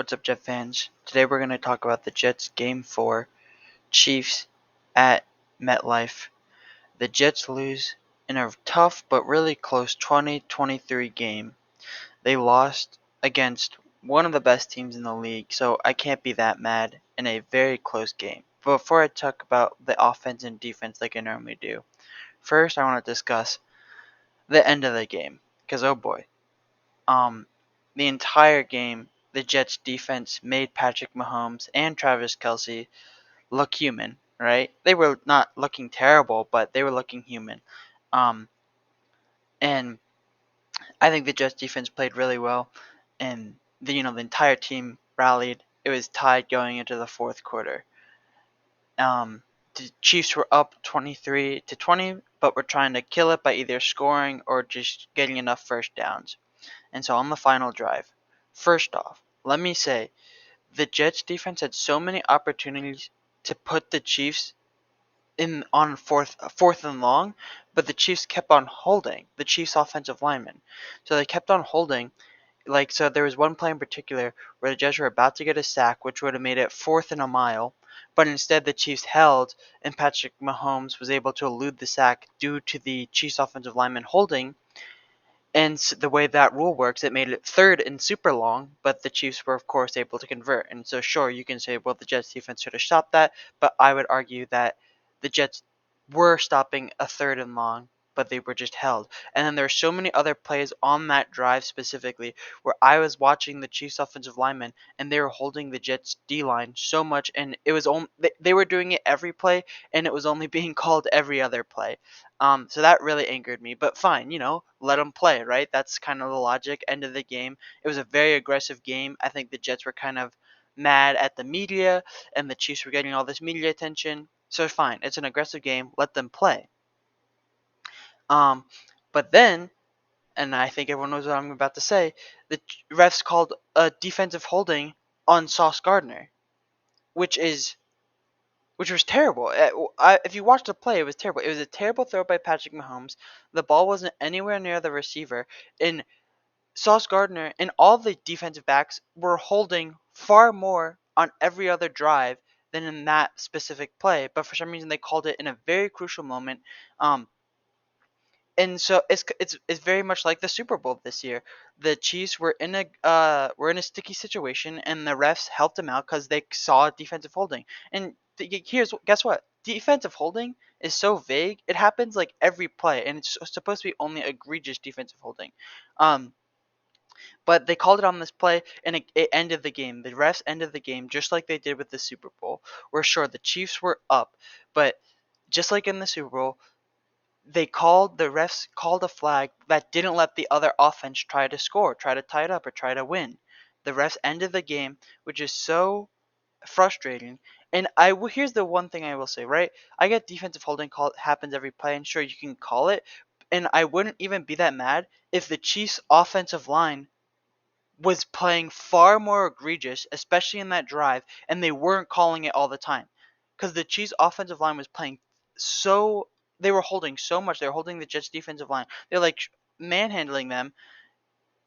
What's up, Jet fans? Today we're going to talk about the Jets Game 4, Chiefs at MetLife. The Jets lose in a tough but really close 20-23 game. They lost against one of the best teams in the league, so I can't be that mad in a very close game. But before I talk about the offense and defense like I normally do, first I want to discuss the end of the game, because oh boy. The entire game, the Jets defense made Patrick Mahomes and Travis Kelce look human, right? They were not looking terrible, but they were looking human. Um, and I think the Jets defense played really well, and the entire team rallied. It was tied going into the fourth quarter. The Chiefs were up 23-20, but were trying to kill it by either scoring or just getting enough first downs. And so on the final drive, first off, let me say the Jets defense had so many opportunities to put the Chiefs in on fourth and long, but the Chiefs kept on holding the Chiefs offensive linemen. So they kept on holding. So there was one play in particular where the Jets were about to get a sack, which would have made it fourth and a mile, but instead the Chiefs held, and Patrick Mahomes was able to elude the sack due to the Chiefs offensive linemen holding. And the way that rule works, it made it third and super long, but the Chiefs were, of course, able to convert. And so, sure, you can say, well, the Jets defense should have stopped that, but I would argue that the Jets were stopping a third and long, but they were just held. And then there are so many other plays on that drive specifically where I was watching the Chiefs offensive linemen and they were holding the Jets D line so much, and it was only they were doing it every play, and it was only being called every other play. So that really angered me. But fine, let them play, right? That's kind of the logic. End of the game. It was a very aggressive game. I think the Jets were kind of mad at the media, and the Chiefs were getting all this media attention. So fine, it's an aggressive game. Let them play. Um, but then, and I think everyone knows what I'm about to say, the refs called a defensive holding on Sauce Gardner, which is which was terrible. If you watched the play, it was terrible. It was a terrible throw by Patrick Mahomes. The ball wasn't anywhere near the receiver, and Sauce Gardner and all the defensive backs were holding far more on every other drive than in that specific play. But for some reason, they called it in a very crucial moment. Um, and so it's very much like the Super Bowl this year. The Chiefs were in a sticky situation, and the refs helped them out because they saw defensive holding. And guess what? Defensive holding is so vague. It happens like every play, and it's supposed to be only egregious defensive holding. Um, but they called it on this play, and it ended the game. The refs ended the game just like they did with the Super Bowl. Where sure the Chiefs were up, but just like in the Super Bowl, the refs called a flag that didn't let the other offense try to score, try to tie it up, or try to win. The refs ended the game, which is so frustrating. And here's the one thing I will say, right? I get defensive holding call happens every play, and sure you can call it, and I wouldn't even be that mad if the Chiefs' offensive line was playing far more egregious, especially in that drive, and they weren't calling it all the time. Because the Chiefs' offensive line was playing so. They were holding so much. They were holding the Jets' defensive line. They're like manhandling them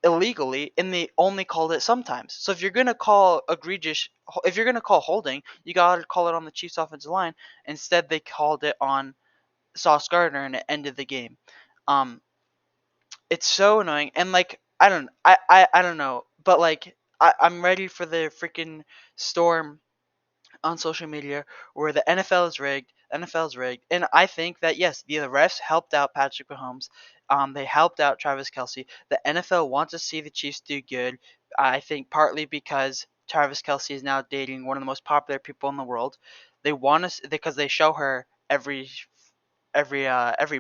illegally, and they only called it sometimes. So if you're gonna call egregious, if you're gonna call holding, you gotta call it on the Chiefs' offensive line. Instead, they called it on Sauce Gardner, and it ended the game. Um, it's so annoying, and like I don't know, but like I'm ready for the freaking storm on social media where the NFL is rigged, NFL is rigged, and I think that yes, the refs helped out Patrick Mahomes, they helped out Travis Kelce. The NFL wants to see the Chiefs do good. I think partly because Travis Kelce is now dating one of the most popular people in the world. They want us because they show her every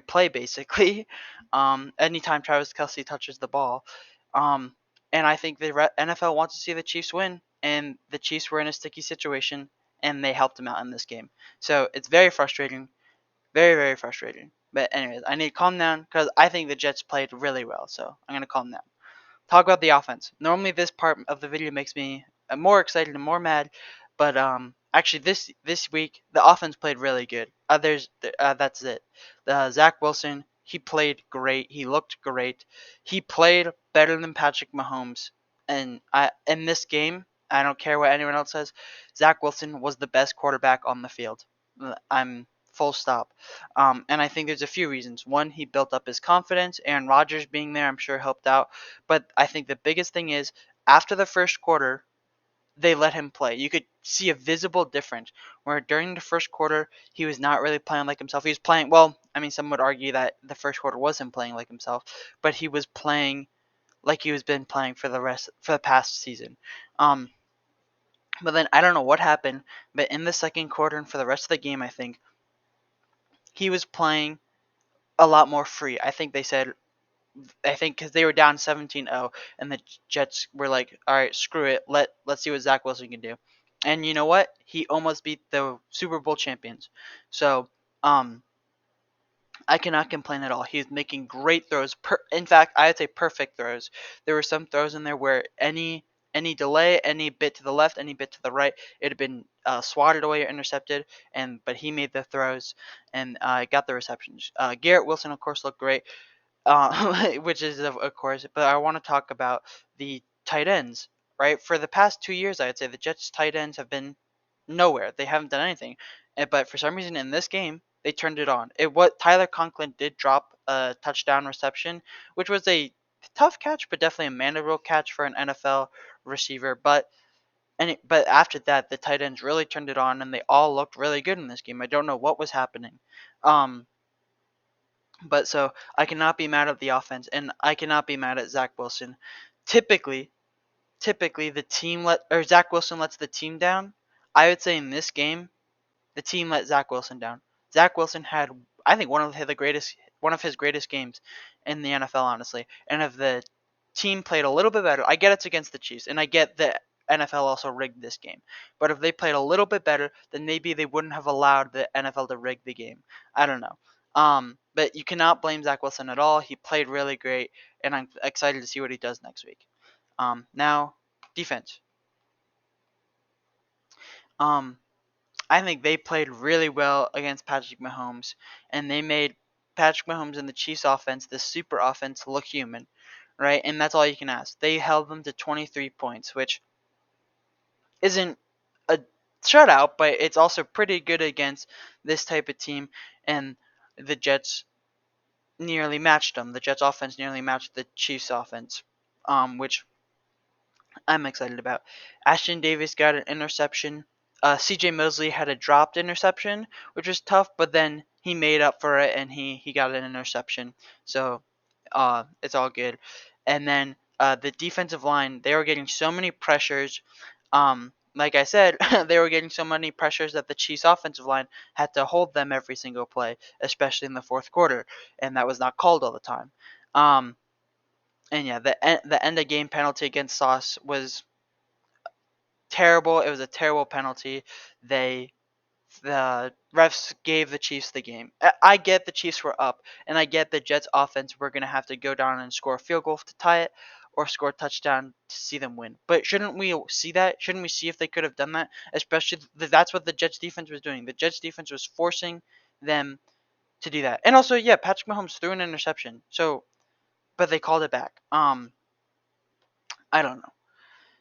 play basically. Anytime Travis Kelce touches the ball, um, and I think the NFL wants to see the Chiefs win, and the Chiefs were in a sticky situation, and they helped them out in this game. So it's very frustrating, very very frustrating. But anyways, I need to calm down because I think the Jets played really well. So I'm gonna calm down. Talk about the offense. Normally, this part of the video makes me more excited and more mad, but actually this week the offense played really good. That's it. Zach Wilson, he played great. He looked great. He played better than Patrick Mahomes, and in this game, I don't care what anyone else says. Zach Wilson was the best quarterback on the field. I'm full stop. And I think there's a few reasons. One, he built up his confidence. Aaron Rodgers being there, I'm sure, helped out. But I think the biggest thing is after the first quarter, they let him play. You could see a visible difference where during the first quarter he was not really playing like himself. He was playing well. I mean, some would argue that the first quarter wasn't playing like himself, but he was playing like he was been playing for the past season. Um, but then I don't know what happened, but in the second quarter and for the rest of the game, I think he was playing a lot more free. I think because they were down 17-0, and the Jets were like, all right, screw it. Let's see what Zach Wilson can do. And you know what? He almost beat the Super Bowl champions. So, I cannot complain at all. He's making great throws. In fact, I would say perfect throws. There were some throws in there where any delay, any bit to the left, any bit to the right, it had been swatted away or intercepted. But he made the throws and got the receptions. Garrett Wilson, of course, looked great, which is of course. But I want to talk about the tight ends. Right, for the past 2 years, I would say the Jets tight ends have been nowhere. They haven't done anything. But for some reason in this game, they turned it on. It what Tyler Conklin did drop a touchdown reception, which was a tough catch, but definitely a manageable catch for an NFL receiver. But after that, the tight ends really turned it on, and they all looked really good in this game. I don't know what was happening. Um, but so I cannot be mad at the offense, and I cannot be mad at Zach Wilson. Typically, typically the team let or Zach Wilson lets the team down. I would say in this game, the team let Zach Wilson down. Zach Wilson had, I think, one of his greatest games in the NFL, honestly. And if the team played a little bit better, I get it's against the Chiefs, and I get the NFL also rigged this game. But if they played a little bit better, then maybe they wouldn't have allowed the NFL to rig the game. I don't know. But you cannot blame Zach Wilson at all. He played really great, and I'm excited to see what he does next week. Now, defense. Um, I think they played really well against Patrick Mahomes, and they made Patrick Mahomes and the Chiefs offense, the super offense, look human, right? And that's all you can ask. They held them to 23 points, which isn't a shutout, but it's also pretty good against this type of team. And the Jets nearly matched them. The Jets offense nearly matched the Chiefs offense, which I'm excited about. Ashton Davis got an interception. C.J. Mosley had a dropped interception, which was tough, but then he made up for it and he got an interception. So it's all good. And then the defensive line, they were getting so many pressures. Like I said, they were getting so many pressures that the Chiefs offensive line had to hold them every single play, especially in the fourth quarter, and that was not called all the time. Um, and yeah, the end of game penalty against Sauce was terrible. It was a terrible penalty. The refs gave the Chiefs the game. I get the Chiefs were up, and I get the Jets offense were gonna have to go down and score a field goal to tie it, or score a touchdown to see them win. But shouldn't we see that? Shouldn't we see if they could have done that? Especially that's what the Jets defense was doing. The Jets defense was forcing them to do that. And also, yeah, Patrick Mahomes threw an interception. So, but they called it back. I don't know.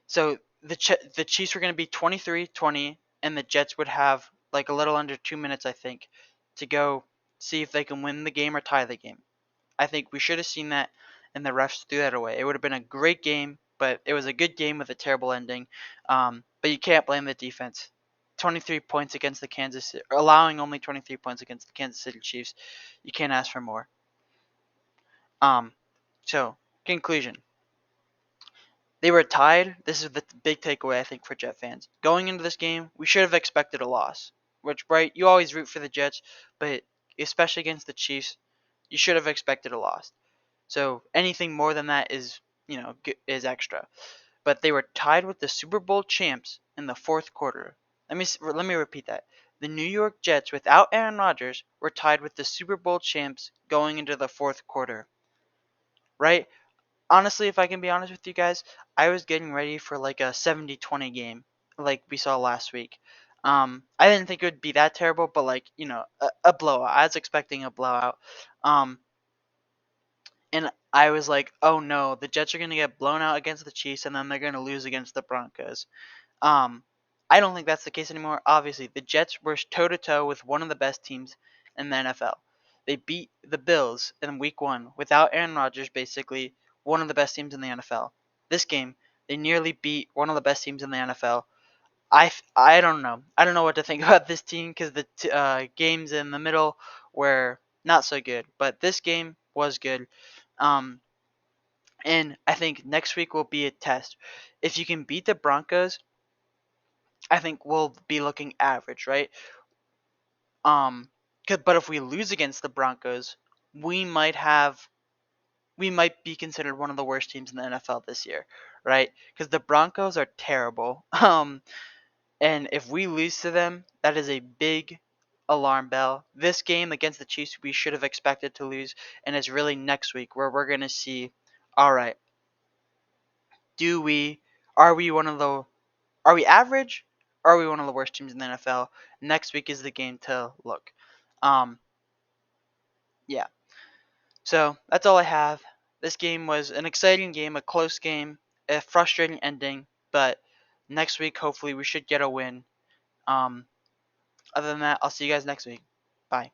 So the Chiefs were going to be 23-20, and the Jets would have like a little under 2 minutes, I think, to go see if they can win the game or tie the game. I think we should have seen that, and the refs threw that away. It would have been a great game, but it was a good game with a terrible ending. But you can't blame the defense. 23 points against the allowing only 23 points against the Kansas City Chiefs. You can't ask for more. Um, so conclusion. They were tied. This is the big takeaway, I think, for Jet fans. Going into this game, we should have expected a loss. Which, right, you always root for the Jets, but especially against the Chiefs, you should have expected a loss. So anything more than that is, is extra. But they were tied with the Super Bowl champs in the fourth quarter. Let me repeat that. The New York Jets, without Aaron Rodgers, were tied with the Super Bowl champs going into the fourth quarter. Right? Honestly, if I can be honest with you guys, I was getting ready for like a 70-20 game like we saw last week. I didn't think it would be that terrible, but like, a blowout. I was expecting a blowout. Um, and I was like, oh no, the Jets are going to get blown out against the Chiefs and then they're going to lose against the Broncos. Um, I don't think that's the case anymore. Obviously, the Jets were toe to toe with one of the best teams in the NFL. They beat the Bills in week 1 without Aaron Rodgers, basically one of the best teams in the NFL. This game, they nearly beat one of the best teams in the NFL. I don't know. I don't know what to think about this team because the games in the middle were not so good, but this game was good. Um, and I think next week will be a test. If you can beat the Broncos, I think we'll be looking average, right? Um, but if we lose against the Broncos, we might have we might be considered one of the worst teams in the NFL this year, right? Because the Broncos are terrible. And if we lose to them, that is a big alarm bell. This game against the Chiefs, we should have expected to lose, and it's really next week where we're gonna see, all right, do we are we one of the are we average? Or are we one of the worst teams in the NFL? Next week is the game to look. Um, yeah. So that's all I have. This game was an exciting game, a close game, a frustrating ending, but next week hopefully we should get a win. Other than that, I'll see you guys next week. Bye.